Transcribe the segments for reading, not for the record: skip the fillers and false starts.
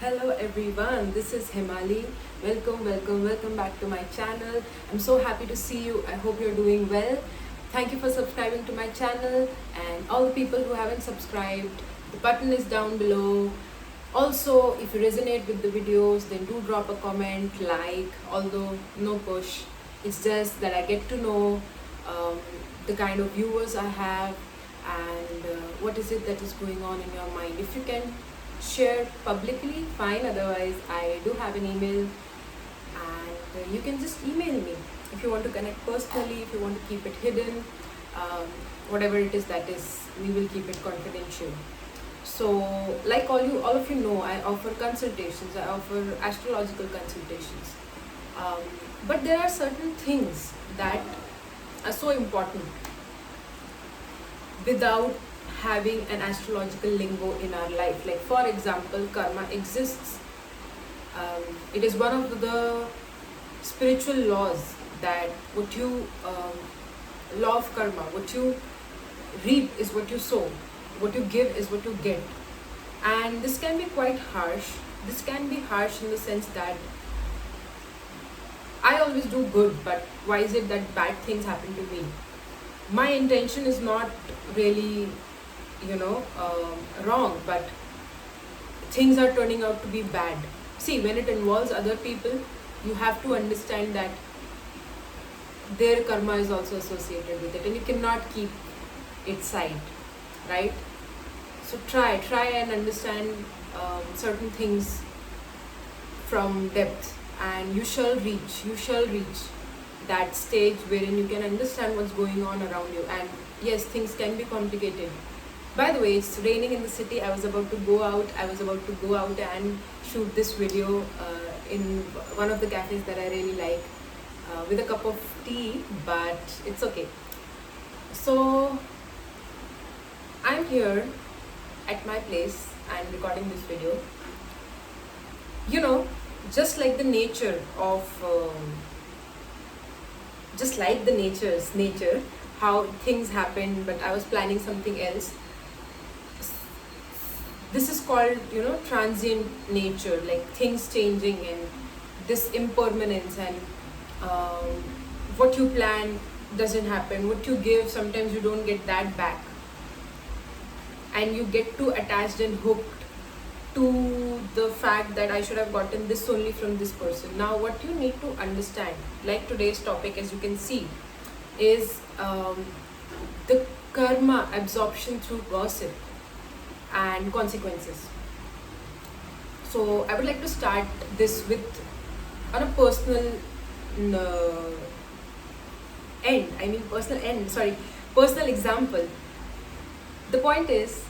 Hello everyone, this is Himali. Welcome back to my channel. I'm so happy to see you. I hope you're doing well. Thank you for subscribing to my channel, and all the people who haven't subscribed, the button is down below. Also, if you resonate with the videos, then do drop a comment, like, although no push. It's just that I get to know um, the kind of viewers I have and what is it that is going on in your mind. If you can share publicly, fine. Otherwise, I do have an email, and you can just email me if you want to connect personally, if you want to keep it hidden, um, whatever it is that is, we will keep it confidential. So, like all of you know, I offer consultations. I offer astrological consultations. Um, but there are certain things that are so important without having an astrological lingo in our life. Like, for example, karma exists. It is one of the spiritual laws that law of karma, what you reap is what you sow, what you give is what you get. And this can be quite harsh. This can be harsh in the sense that I always do good, but why is it that bad things happen to me? My intention is not really wrong, but things are turning out to be bad. See, when it involves other people, you have to understand that their karma is also associated with it, and you cannot keep it side, right? So try and understand certain things from depth, and you shall reach that stage wherein you can understand what's going on around you. And yes, things can be complicated. By the way, it's raining in the city. I was about to go out and shoot this video in one of the cafes that I really like, with a cup of tea, but it's okay. So I'm here at my place and recording this video. Just like the nature of just like the nature's nature, how things happen, but I was planning something else. This is called, transient nature, like things changing and this impermanence, and what you plan doesn't happen, what you give, sometimes you don't get that back, and you get too attached and hooked to the fact that I should have gotten this only from this person. Now, what you need to understand, like today's topic, as you can see, is the karma absorption through gossip and consequences. So I would like to start this with on a personal personal example. The point is,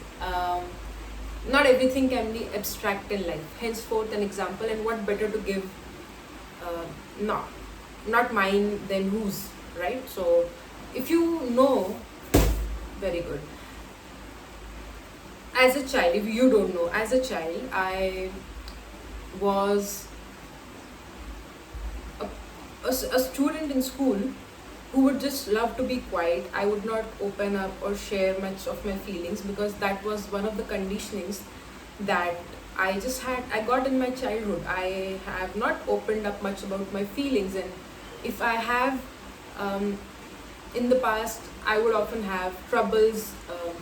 not everything can be abstract in life. Henceforth, an example, and what better to give, not mine, then whose, right? So, if you know, very good. As a child, if you don't know, as a child, I was a student in school who would just love to be quiet. I would not open up or share much of my feelings because that was one of the conditionings that I got in my childhood. I have not opened up much about my feelings, and if I have, in the past, I would often have troubles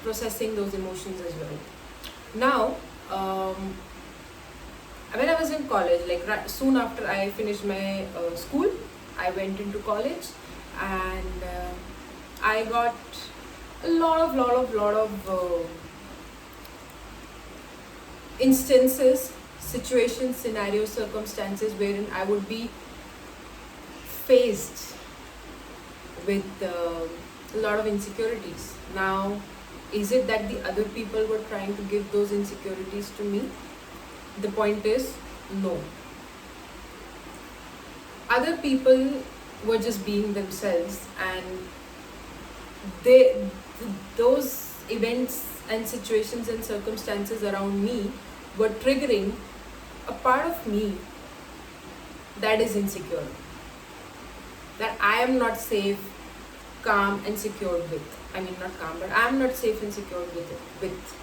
processing those emotions as well. Now, when I was in college, like soon after I finished my school, I went into college, and I got a lot of instances, situations, scenarios, circumstances wherein I would be faced with a lot of insecurities. Now, is it that the other people were trying to give those insecurities to me? The point is, no. Other people were just being themselves, and those events and situations and circumstances around me were triggering a part of me that is insecure, that I am not safe, calm and secure with. I mean, not calm, but I am not safe and secure with.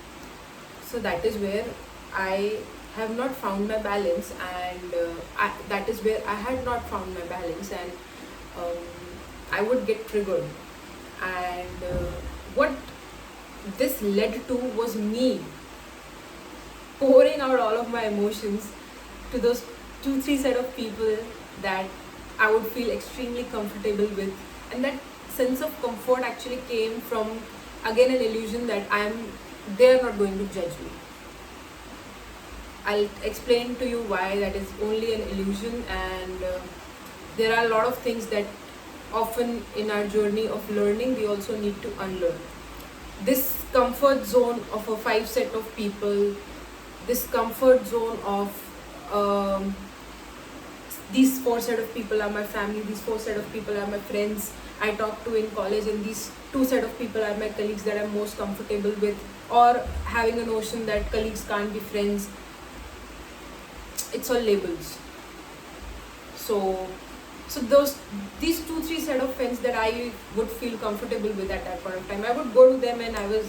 So that is where I have not found my balance, and that is where I had not found my balance, and um, I would get triggered. And what this led to was me pouring out all of my emotions to those 2-3 set of people that I would feel extremely comfortable with. And that sense of comfort actually came from, again, an illusion that they are not going to judge me. I'll explain to you why that is only an illusion, and there are a lot of things that often in our journey of learning we also need to unlearn. This comfort zone of a 5 set of people, this comfort zone of these 4 set of people are my family, these 4 set of people are my friends I talk to in college, and these 2 set of people are my colleagues that I'm most comfortable with, or having a notion that colleagues can't be friends. It's all labels. So these 2-3 set of friends that I would feel comfortable with at that point of time, I would go to them and I was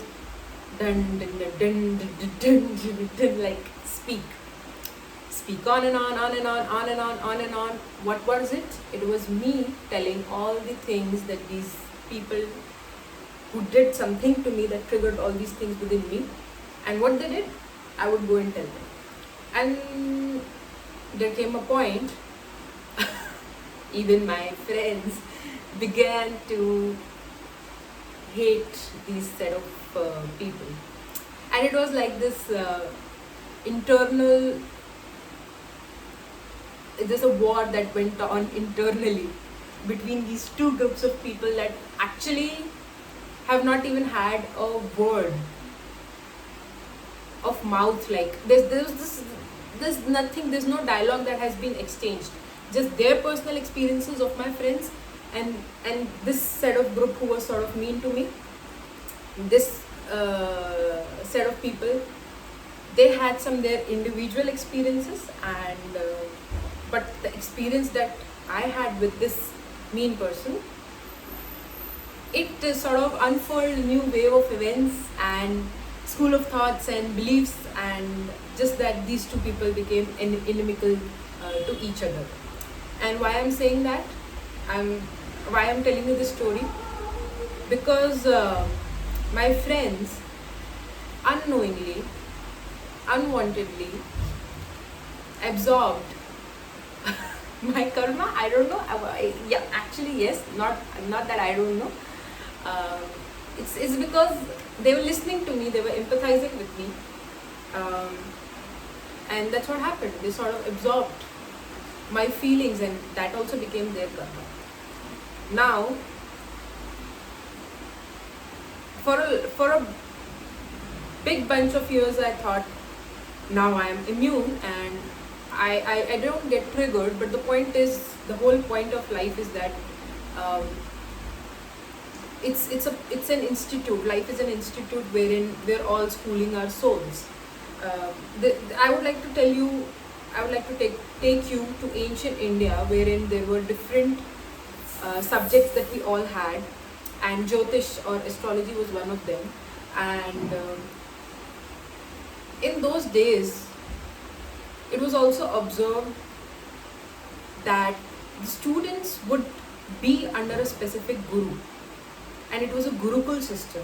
like speak on and on. What was it? It was me telling all the things that these people who did something to me that triggered all these things within me, and what they did, I would go and tell them. And there came a point even my friends began to hate these set of people, and it was like this internal, there's a war that went on internally between these 2 groups of people that actually have not even had a word of mouth. Like there's nothing, there's no dialogue that has been exchanged, just their personal experiences of my friends, and this set of group who was sort of mean to me. This set of people, they had some their individual experiences, and but the experience that I had with this mean person, it sort of unfurled a new wave of events and school of thoughts and beliefs, and just that these 2 people became inimical to each other. And why I'm saying that, why I'm telling you this story, because my friends unknowingly, unwantedly absorbed my karma. I don't know. Yeah, actually yes, not that I don't know. It's because they were listening to me, they were empathizing with me, and that's what happened. They sort of absorbed my feelings, and that also became their karma. Now, for a big bunch of years, I thought now I am immune and I don't get triggered. But the point is, the whole point of life is that it's an institute. Life is an institute wherein we're all schooling our souls. I would like to take you to ancient India, wherein there were different subjects that we all had, and Jyotish or astrology was one of them. And in those days, it was also observed that the students would be under a specific guru, and it was a Gurukul system.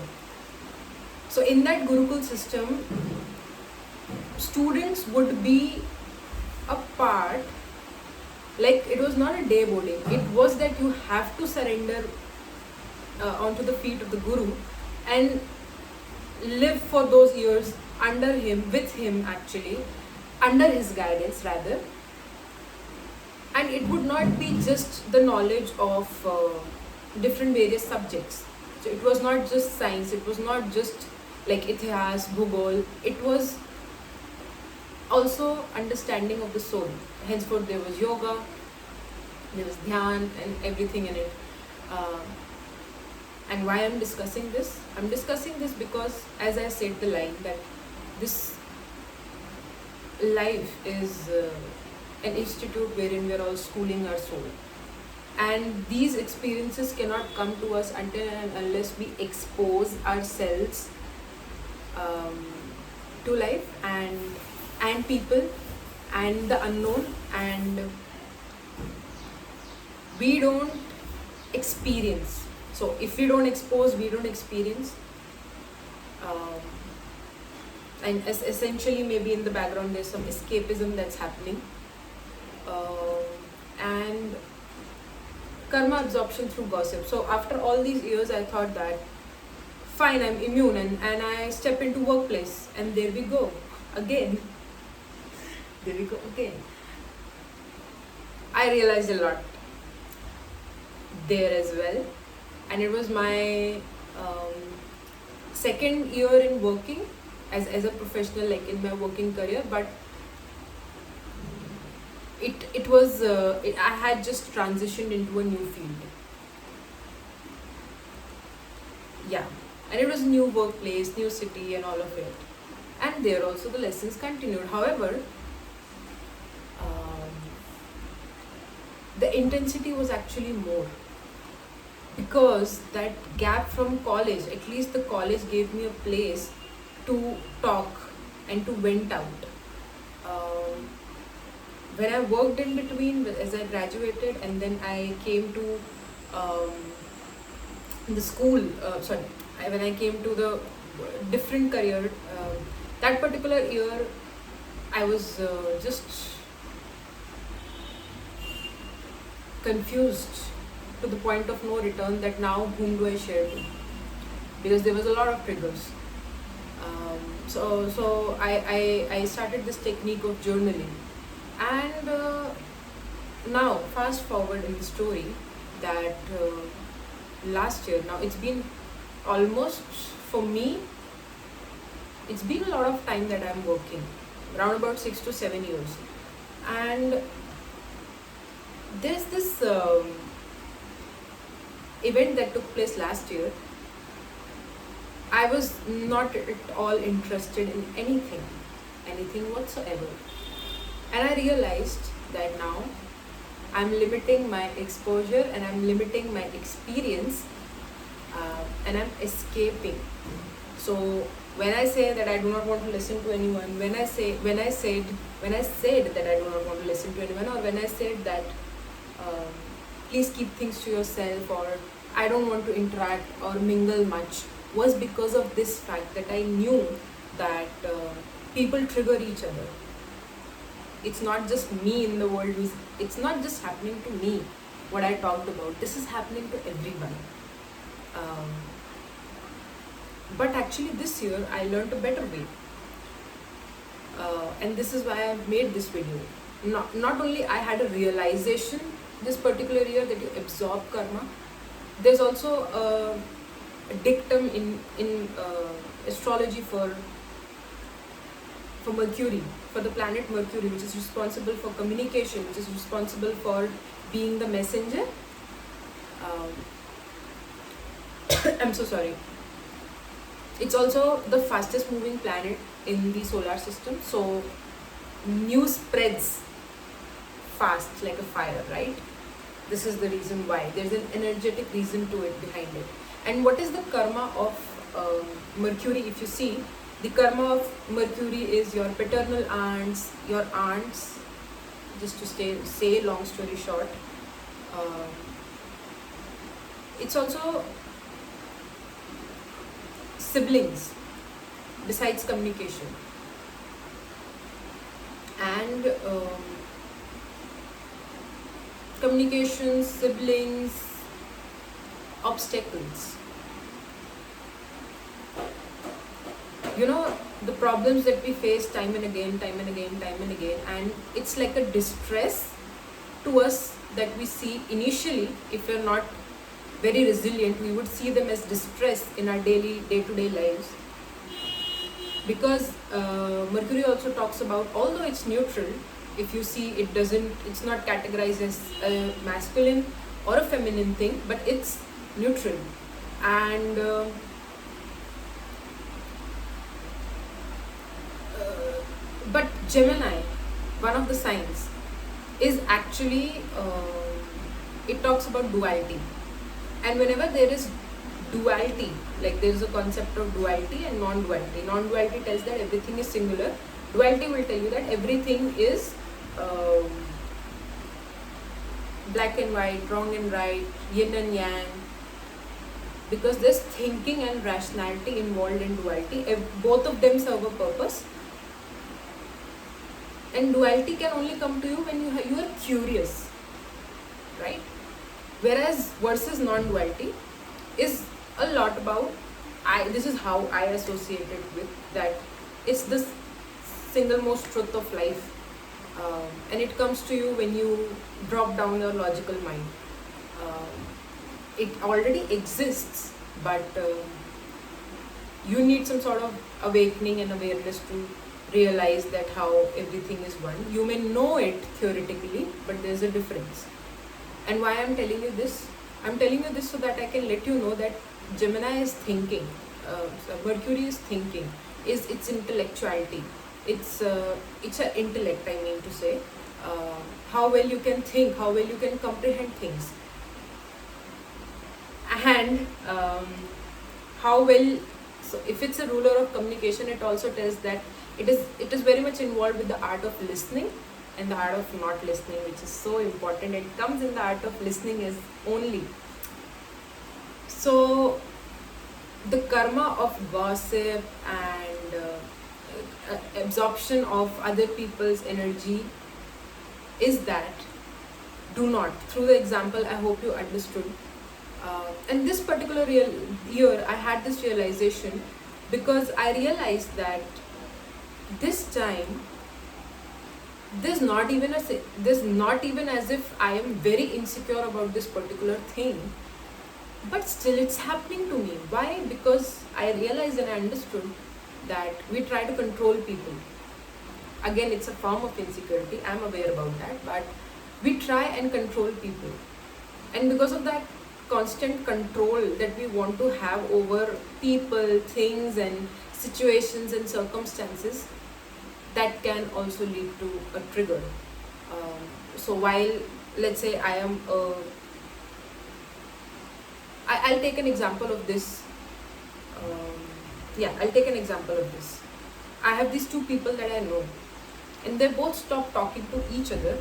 So in that Gurukul system, students would be a part, like it was not a day boarding, it was that you have to surrender onto the feet of the Guru and live for those years under him, with him actually, under his guidance rather. And it would not be just the knowledge of different various subjects. So it was not just science, it was not just like Itihas, Bhugol, it was also understanding of the soul. Henceforth there was yoga, there was dhyan and everything in it. And why I'm discussing this? I'm discussing this because, as I said the line, that this life is an institute wherein we're all schooling our soul. And these experiences cannot come to us until and unless we expose ourselves to life and and people and the unknown, and we don't experience. So if we don't expose, we don't experience. um, and essentially maybe in the background there's some escapism that's happening, and karma absorption through gossip. So after all these years I thought that fine, I'm immune, and I step into workplace and there we go again. There we go again. I realized a lot there as well, and it was my second year in working as a professional, like in my working career, but it was I had just transitioned into a new field. Yeah, and it was a new workplace, new city, and all of it. And there also the lessons continued. However, the intensity was actually more, because that gap from college, at least the college gave me a place to talk and to vent out. When I worked in between, as I graduated, and then I came to the school, when I came to the different career, that particular year, I was just confused to the point of no return, that now whom do I share to? Because there was a lot of triggers. So I started this technique of journaling. And now, fast forward in the story, that last year, now it's been almost, for me, it's been a lot of time that I'm working, around about 6 to 7 years. And there's this event that took place last year. I was not at all interested in anything whatsoever. And I realized that now I'm limiting my exposure and I'm limiting my experience, and I'm escaping. So when I say that I do not want to listen to anyone, when I said that I do not want to listen to anyone, or when I said that please keep things to yourself, or I don't want to interact or mingle much, was because of this fact that I knew that people trigger each other. It's not just me in the world, it's not just happening to me, what I talked about. This is happening to everyone. But actually this year I learned a better way. And this is why I've made this video. Not only I had a realization this particular year that you absorb karma, there's also a dictum in astrology for Mercury, for the planet Mercury, which is responsible for communication, which is responsible for being the messenger. I'm so sorry. It's also the fastest moving planet in the solar system. So news spreads fast like a fire, right? This is the reason why. There's an energetic reason to it, behind it. And what is the karma of Mercury? If you see, the karma of Mercury is your paternal aunts, your aunts, just to say long story short. It's also siblings, besides communication. And communication, siblings, obstacles. You know, the problems that we face time and again, and it's like a distress to us that we see initially. If we're not very resilient, we would see them as distress in our day-to-day lives. Because Mercury also talks about, although it's neutral, if you see, it's not categorized as a masculine or a feminine thing, but it's neutral. And but Gemini, one of the signs, is actually it talks about duality. And whenever there is duality, like there is a concept of duality and non-duality. Non-duality tells that everything is singular, Duality will tell you that everything is black and white, wrong and right, yin and yang, because there's thinking and rationality involved in duality. Both of them serve a purpose, and duality can only come to you when you are curious, right? Whereas versus non-duality is a lot about, this is how I associate it with, that it's the single most truth of life, and it comes to you when you drop down your logical mind. It already exists, but you need some sort of awakening and awareness to realize that how everything is one. You may know it theoretically, but there's a difference. And why I'm telling you this? I'm telling you this so that I can let you know that Gemini is thinking, so Mercury is thinking, is its intellectuality. It's an intellect, I mean to say. How well you can think, how well you can comprehend things, and how well. So if it's a ruler of communication, it also tells that it is very much involved with the art of listening and the art of not listening, which is so important. It comes in the art of listening is only. So the karma of gossip and absorption of other people's energy is that, do not, through the example I hope you understood. And this particular year I had this realization, because I realized that this time there's not even as if I am very insecure about this particular thing, but still it's happening to me. Why? Because I realized and I understood that we try to control people. Again, it's a form of insecurity, I'm aware about that, but we try and control people, and because of that constant control that we want to have over people, things and situations and circumstances, that can also lead to a trigger. So while, let's say I'll take an example of this. I'll take an example of this. I have these two people that I know, and they both stopped talking to each other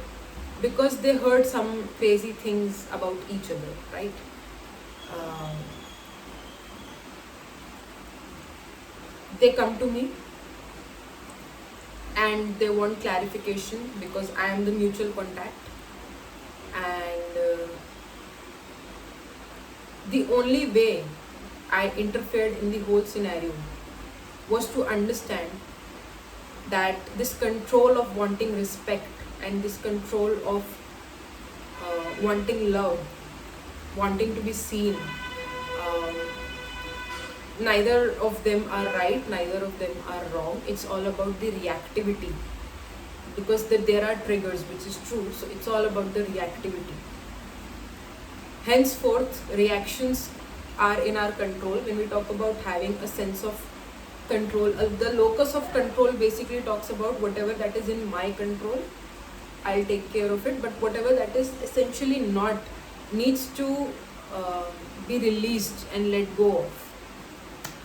because they heard some crazy things about each other, right? They come to me and they want clarification because I am the mutual contact, and the only way I interfered in the whole scenario was to understand that this control of wanting respect and this control of wanting love, wanting to be seen, neither of them are right, neither of them are wrong. It's all about the reactivity, because there are triggers, which is true. So it's all about the reactivity. Henceforth, reactions are in our control. When we talk about having a sense of control, the locus of control basically talks about whatever that is in my control, I'll take care of it, but whatever that is essentially not, needs to be released and let go of.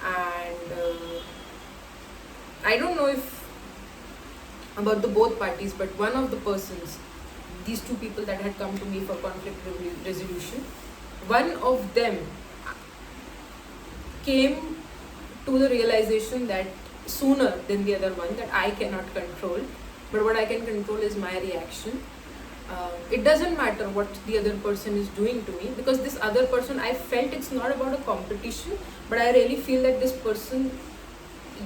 And I don't know if about the both parties, but one of the persons, these two people that had come to me for conflict resolution, one of them came to the realization that sooner than the other one, that I cannot control, but what I can control is my reaction. It doesn't matter what the other person is doing to me, because this other person, I felt it's not about a competition, but I really feel that this person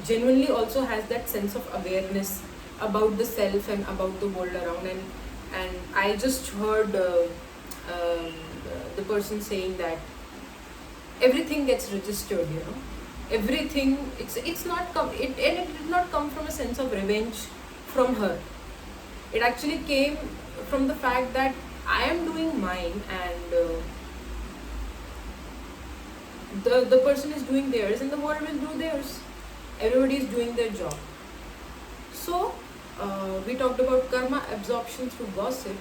genuinely also has that sense of awareness about the self and about the world around. And I just heard the person saying that everything gets registered, everything. It's not it did not come from a sense of revenge from her. It actually came from the fact that I am doing mine, and the person is doing theirs, and the world will do theirs. Everybody is doing their job. So we talked about karma absorption through gossip.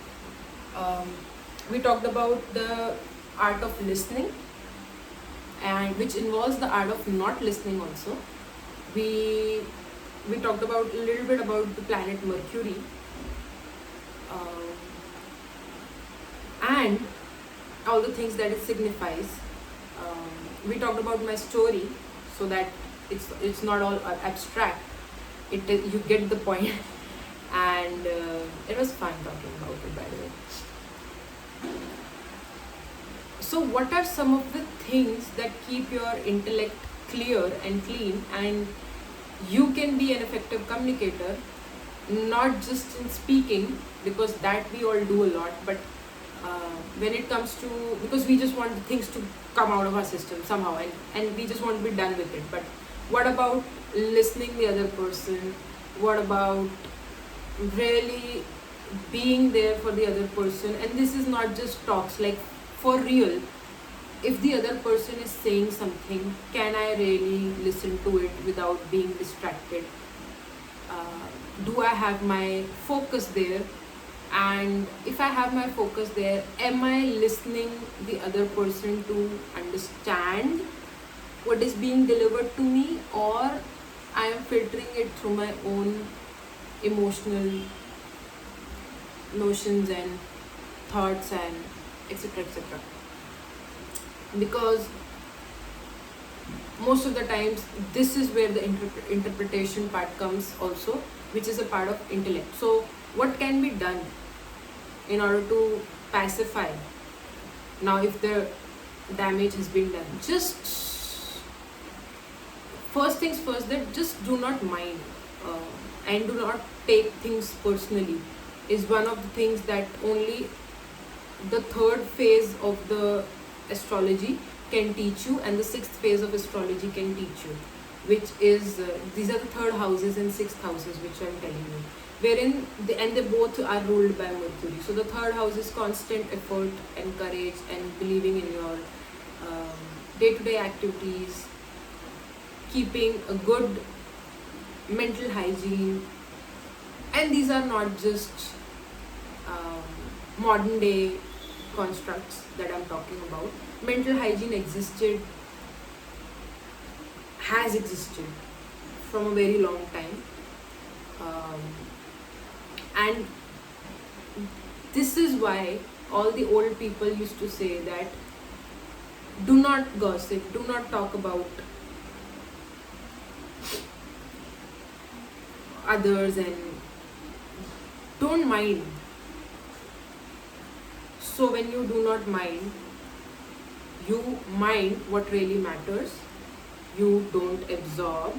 We talked about the art of listening, and which involves the art of not listening also. We we talked about a little bit about the planet Mercury, and all the things that it signifies. We talked about my story, so that it's not all abstract. You get the point, and it was fun talking about it, by the way. So, what are some of the things that keep your intellect clear and clean, and you can be an effective communicator, not just in speaking, because that we all do a lot, but when it comes to, because we just want things to come out of our system somehow, and we just want to be done with it. But what about listening the other person? What about really being there for the other person? And this is not just talks, like for real. If the other person is saying something, can I really listen to it without being distracted? Do I have my focus there? And if I have my focus there, am I listening the other person to understand what is being delivered to me, or I am filtering it through my own emotional notions and thoughts and etc, etc? Because most of the times this is where the interpretation part comes also, which is a part of intellect. So what can be done in order to pacify? Now, if the damage has been done, just first things first, that just do not mind, and do not take things personally, is one of the things that only the third phase of the astrology can teach you, and the sixth phase of astrology can teach you, which is these are the third houses and sixth houses, which I'm telling you, wherein they both are ruled by Mercury. So the third house is constant effort and courage and believing in your day-to-day activities, keeping a good mental hygiene. And these are not just modern day constructs that I'm talking about. Mental hygiene has existed from a very long time, and this is why all the old people used to say that do not gossip, do not talk about others, and don't mind. So when you do not mind, you mind what really matters. You don't absorb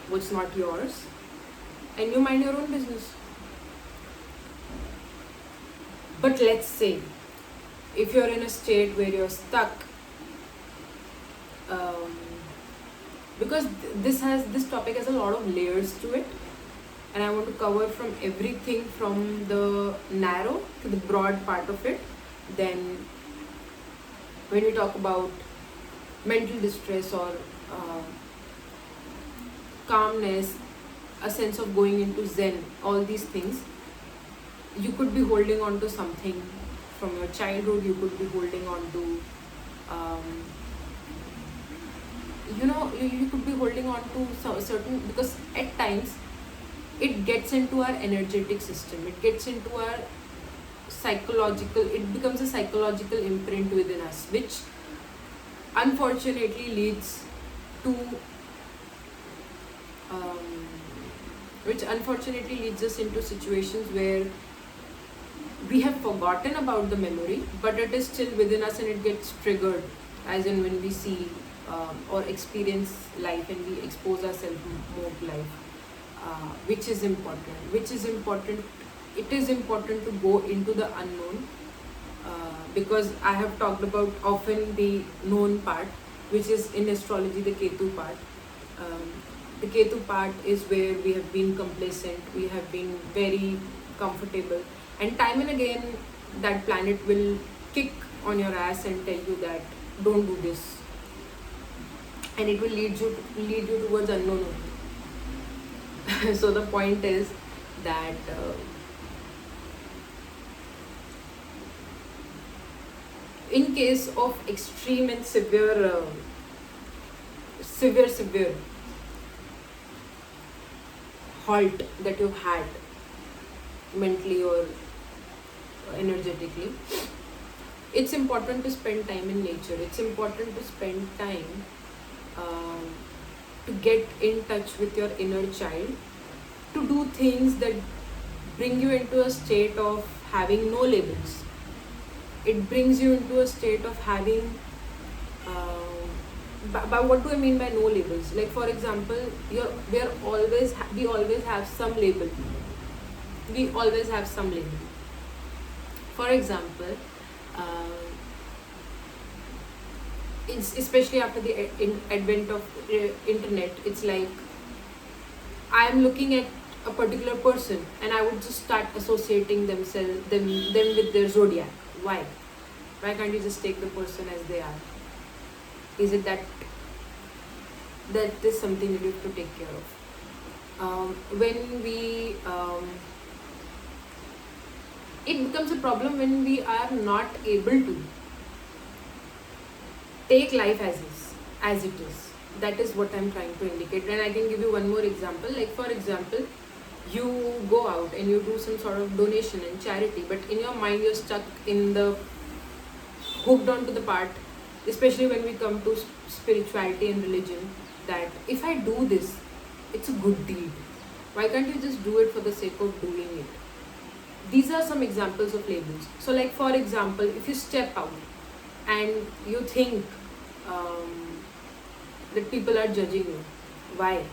what's not yours, and you mind your own business. But let's say if you're in a state where you're stuck, because this topic has a lot of layers to it, and I want to cover from everything from the narrow to the broad part of it. Then when we talk about mental distress or calmness, a sense of going into Zen, all these things, you could be holding on to something from your childhood. You could be holding on to you could be holding on to certain, because at times it gets into our energetic system, it gets into our psychological, it becomes a psychological imprint within us, which unfortunately leads us into situations where we have forgotten about the memory, but it is still within us, and it gets triggered as in when we see or experience life, and we expose ourselves more to life, which is important. It is important to go into the unknown, because I have talked about often the known part, which is in astrology the Ketu part. The Ketu part is where we have been complacent, we have been very comfortable, and time and again that planet will kick on your ass and tell you that don't do this, and it will lead you towards unknown only. So the point is that in case of extreme and severe halt that you've had mentally or energetically, it's important to spend time in nature. It's important to spend time um, to get in touch with your inner child, to do things that bring you into a state of having no labels. It brings you into a state of having but what do I mean by no labels? Like, for example, we always have some label. We always have some label. For example, especially after the advent of internet, it's like I am looking at a particular person and I would just start associating them with their zodiac. Why? Why can't you just take the person as they are? Is it that is something that you have to take care of? When we it becomes a problem when we are not able to take life as it is. That is what I'm trying to indicate. And I can give you one more example. Like, for example, you go out and you do some sort of donation and charity, but in your mind you're stuck in the hooked onto the part, especially when we come to spirituality and religion, that if I do this, it's a good deed. Why can't you just do it for the sake of doing it? These are some examples of labels. So, like, for example, if you step out and you think that people are judging you, why?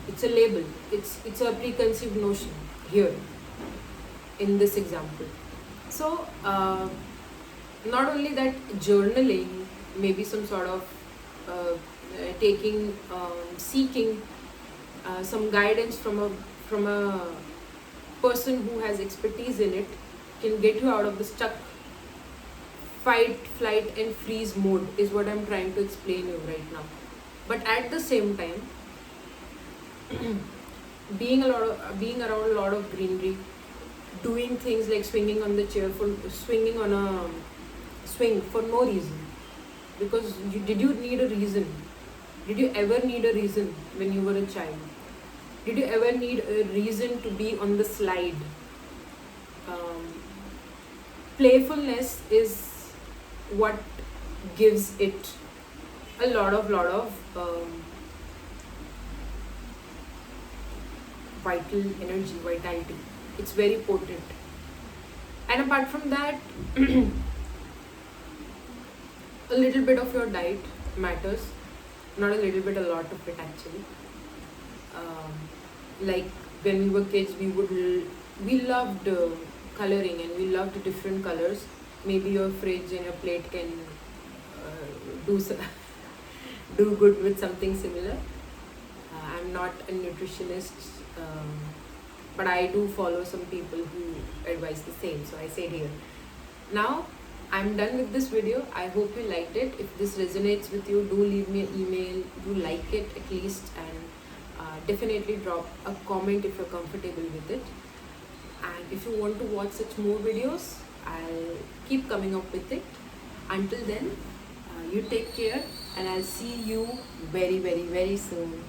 It's a label. It's a preconceived notion here in this example. So, not only that, journaling, maybe some sort of seeking some guidance from a person who has expertise in it, can get you out of the stuck fight, flight and freeze mode, is what I'm trying to explain you right now. But at the same time, being around a lot of greenery, doing things like swinging on a swing for no reason, because did you need a reason? Did you ever need a reason when you were a child? Did you ever need a reason to be on the slide? Playfulness is what gives it a lot of vitality. It's very potent. And apart from that, a little bit of your diet matters. Not a little bit, a lot of it actually. Like, when we were kids, we loved coloring, and we loved different colors. Maybe your fridge and your plate can do good with something similar. I'm not a nutritionist, but I do follow some people who advise the same, so I say it here. Now, I'm done with this video. I hope you liked it. If this resonates with you, do leave me an email. Do like it at least, and definitely drop a comment if you're comfortable with it. And if you want to watch such more videos, I'll keep coming up with it. Until then, you take care, and I'll see you very, very, very soon.